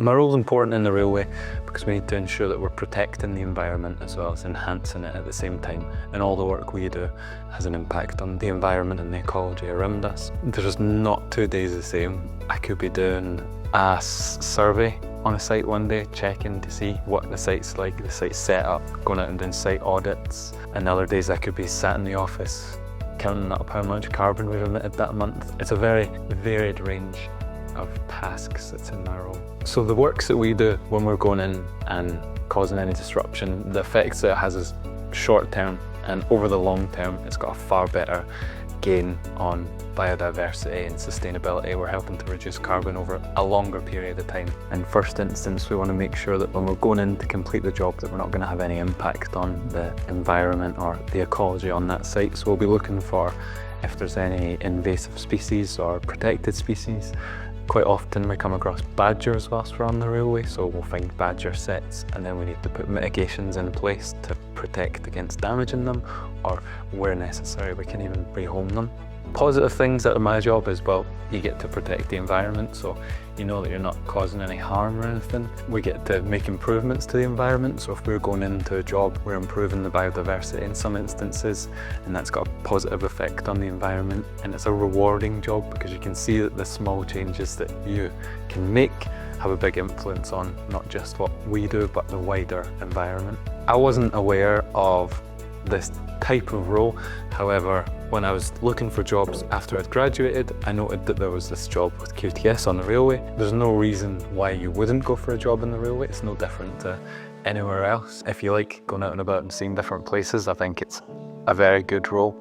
My role is important in the railway because we need to ensure that we're protecting the environment as well as enhancing it at the same time. And all the work we do has an impact on the environment and the ecology around us. There's not 2 days the same. I could be doing a survey on a site one day, checking to see what the site's like, the site's set up, going out and doing site audits. And other days I could be sat in the office counting up how much carbon we've emitted that month. It's a very varied range of tasks that's in my role. So the works that we do when we're going in and causing any disruption, the effects that it has is short term, and over the long term it's got a far better gain on biodiversity and sustainability. We're helping to reduce carbon over a longer period of time. In first instance, we want to make sure that when we're going in to complete the job that we're not going to have any impact on the environment or the ecology on that site. So we'll be looking for if there's any invasive species or protected species. Quite often we come across badgers whilst we're on the railway, so we'll find badger sets and then we need to put mitigations in place to protect against damaging them, or where necessary we can even rehome them. Positive things out of my job is, well, you get to protect the environment, so you know that you're not causing any harm or anything. We get to make improvements to the environment, so if we're going into a job, we're improving the biodiversity in some instances, and that's got a positive effect on the environment. And it's a rewarding job because you can see that the small changes that you can make have a big influence on not just what we do, but the wider environment. I wasn't aware of this type of role. However, when I was looking for jobs after I'd graduated, I noted that there was this job with QTS on the railway. There's no reason why you wouldn't go for a job in the railway. It's no different to anywhere else. If you like going out and about and seeing different places, I think it's a very good role.